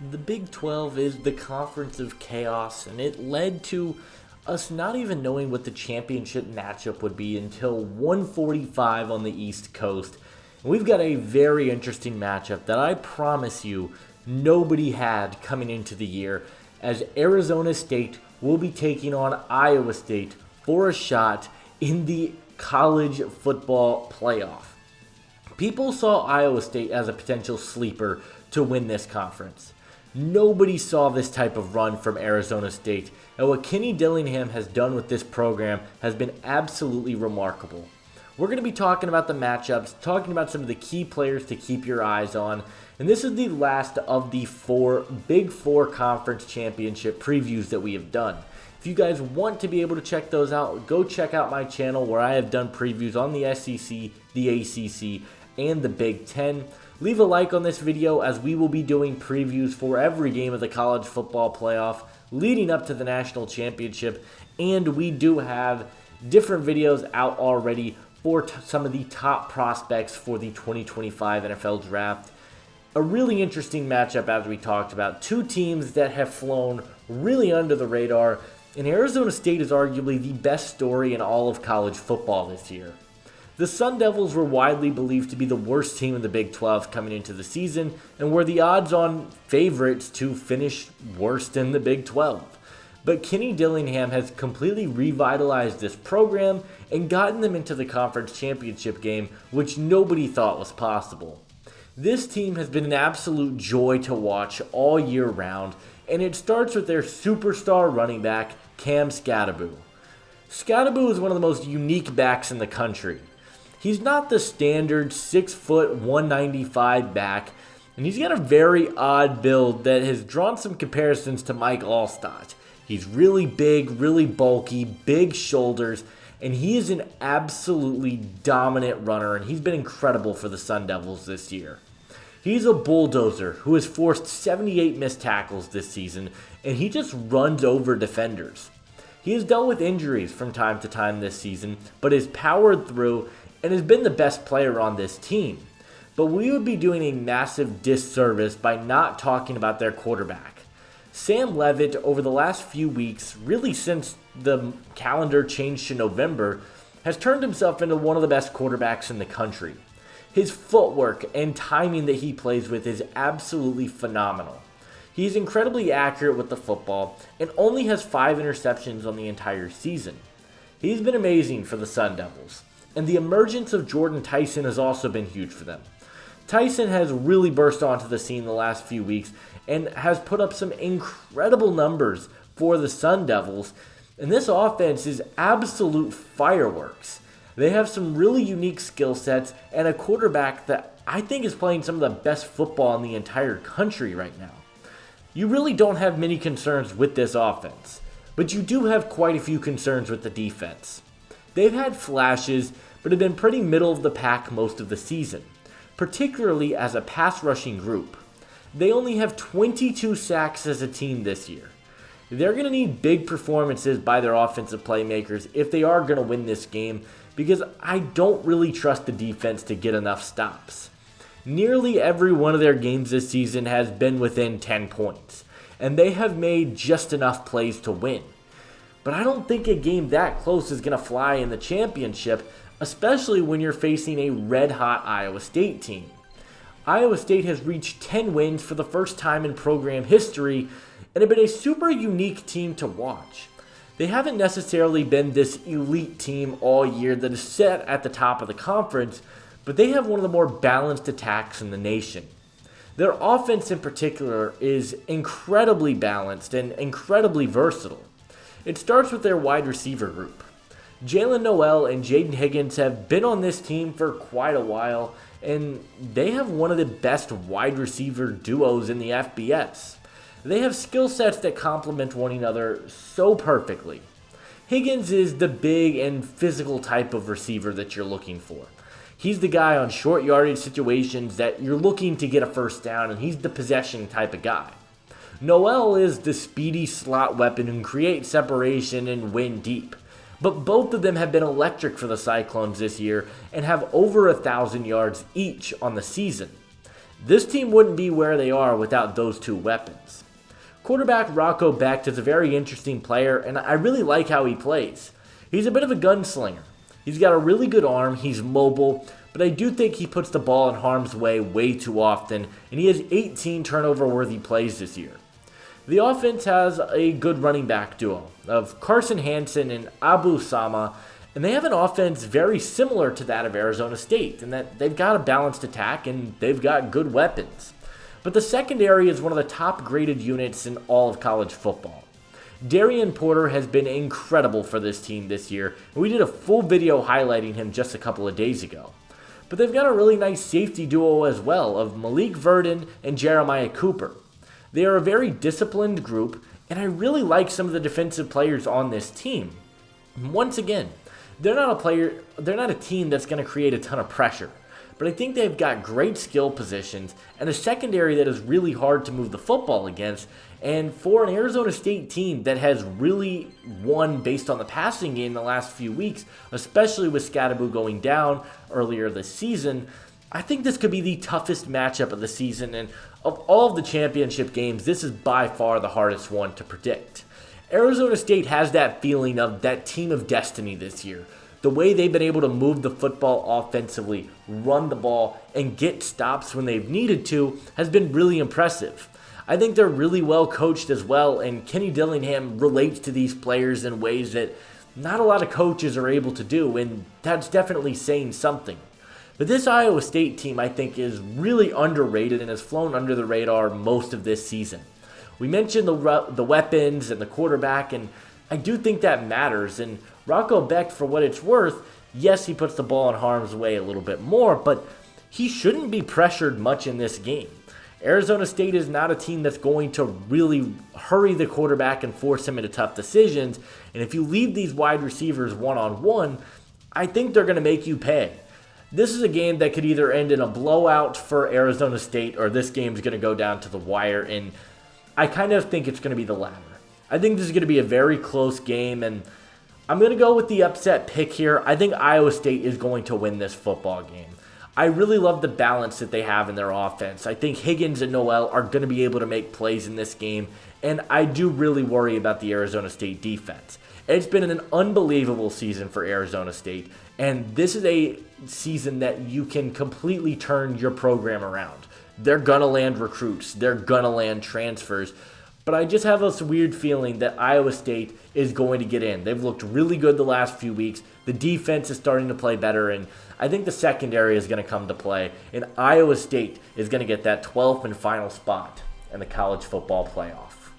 The Big 12 is the conference of chaos, and it led to us not even knowing what the championship matchup would be until 1:45 on the East Coast. And we've got a very interesting matchup that I promise you nobody had coming into the year, as Arizona State will be taking on Iowa State for a shot in the college football playoff. People saw Iowa State as a potential sleeper to win this conference. Nobody saw this type of run from Arizona State, and what Kenny Dillingham has done with this program has been absolutely remarkable. We're going to be talking about the matchups, talking about some of the key players to keep your eyes on, and this is the last of the Big Four conference championship previews that we have done. If you guys want to be able to check those out, go check out my channel where I have done previews on the SEC, the ACC, and the Big Ten. Leave a like on this video as we will be doing previews for every game of the college football playoff leading up to the national championship, and we do have different videos out already for some of the top prospects for the 2025 NFL Draft. A really interesting matchup, as we talked about. Two teams that have flown really under the radar, and Arizona State is arguably the best story in all of college football this year. The Sundevils were widely believed to be the worst team in the Big 12 coming into the season, and were the odds-on favorites to finish worst in the Big 12. But Kenny Dillingham has completely revitalized this program and gotten them into the conference championship game, which nobody thought was possible. This team has been an absolute joy to watch all year round, and it starts with their superstar running back, Cam Skattebo. Skattebo is one of the most unique backs in the country. He's not the standard 6', 195 back, and he's got a very odd build that has drawn some comparisons to Mike Allstott. He's really big, really bulky, big shoulders, and he is an absolutely dominant runner, and he's been incredible for the Sundevils this year. He's a bulldozer who has forced 78 missed tackles this season, and he just runs over defenders. He has dealt with injuries from time to time this season, but has powered through and has been the best player on this team. But we would be doing a massive disservice by not talking about their quarterback. Sam Leavitt, over the last few weeks, really since the calendar changed to November, has turned himself into one of the best quarterbacks in the country. His footwork and timing that he plays with is absolutely phenomenal. He's incredibly accurate with the football and only has 5 interceptions on the entire season. He's been amazing for the Sundevils, and the emergence of Jordan Tyson has also been huge for them. Tyson has really burst onto the scene the last few weeks and has put up some incredible numbers for the Sundevils, and this offense is absolute fireworks. They have some really unique skill sets and a quarterback that I think is playing some of the best football in the entire country right now. You really don't have many concerns with this offense, but you do have quite a few concerns with the defense. They've had flashes, but have been pretty middle of the pack most of the season, particularly as a pass rushing group. They only have 22 sacks as a team this year. They're going to need big performances by their offensive playmakers if they are going to win this game, because I don't really trust the defense to get enough stops. Nearly every one of their games this season has been within 10 points, and they have made just enough plays to win. But I don't think a game that close is going to fly in the championship, especially when you're facing a red-hot Iowa State team. Iowa State has reached 10 wins for the first time in program history and have been a super unique team to watch. They haven't necessarily been this elite team all year that is set at the top of the conference, but they have one of the more balanced attacks in the nation. Their offense in particular is incredibly balanced and incredibly versatile. It starts with their wide receiver group. Jalen Noel and Jaden Higgins have been on this team for quite a while, and they have one of the best wide receiver duos in the FBS. They have skill sets that complement one another so perfectly. Higgins is the big and physical type of receiver that you're looking for. He's the guy on short yardage situations that you're looking to get a first down, and he's the possession type of guy. Noel is the speedy slot weapon who can create separation and win deep. But both of them have been electric for the Cyclones this year and have over 1,000 yards each on the season. This team wouldn't be where they are without those two weapons. Quarterback Rocco Becht is a very interesting player, and I really like how he plays. He's a bit of a gunslinger. He's got a really good arm, he's mobile, but I do think he puts the ball in harm's way too often, and he has 18 turnover-worthy plays this year. The offense has a good running back duo of Carson Hansen and Abu Sama, and they have an offense very similar to that of Arizona State, in that they've got a balanced attack and they've got good weapons. But the secondary is one of the top-graded units in all of college football. Darian Porter has been incredible for this team this year, and we did a full video highlighting him just a couple of days ago. But they've got a really nice safety duo as well of Malik Verdon and Jeremiah Cooper. They are a very disciplined group, and I really like some of the defensive players on this team. Once again, they're not a team that's going to create a ton of pressure, but I think they've got great skill positions and a secondary that is really hard to move the football against. And for an Arizona State team that has really won based on the passing game the last few weeks, especially with Scadaboo going down earlier this season, I think this could be the toughest matchup of the season. And of all of the championship games, this is by far the hardest one to predict. Arizona State has that feeling of that team of destiny this year. The way they've been able to move the football offensively, run the ball, and get stops when they've needed to has been really impressive. I think they're really well coached as well, and Kenny Dillingham relates to these players in ways that not a lot of coaches are able to do, and that's definitely saying something. But this Iowa State team, I think, is really underrated and has flown under the radar most of this season. We mentioned the weapons and the quarterback, and I do think that matters. And Rocco Becht, for what it's worth, yes, he puts the ball in harm's way a little bit more, but he shouldn't be pressured much in this game. Arizona State is not a team that's going to really hurry the quarterback and force him into tough decisions. And if you leave these wide receivers one-on-one, I think they're going to make you pay. This is a game that could either end in a blowout for Arizona State, or this game is going to go down to the wire, and I kind of think it's going to be the latter. I think this is going to be a very close game, and I'm going to go with the upset pick here. I think Iowa State is going to win this football game. I really love the balance that they have in their offense. I think Higgins and Noel are going to be able to make plays in this game, and I do really worry about the Arizona State defense. It's been an unbelievable season for Arizona State, and this is a season that you can completely turn your program around. They're going to land recruits. They're going to land transfers. But I just have this weird feeling that Iowa State is going to get in. They've looked really good the last few weeks. The defense is starting to play better, and I think the secondary is going to come to play. And Iowa State is going to get that 12th and final spot in the college football playoff.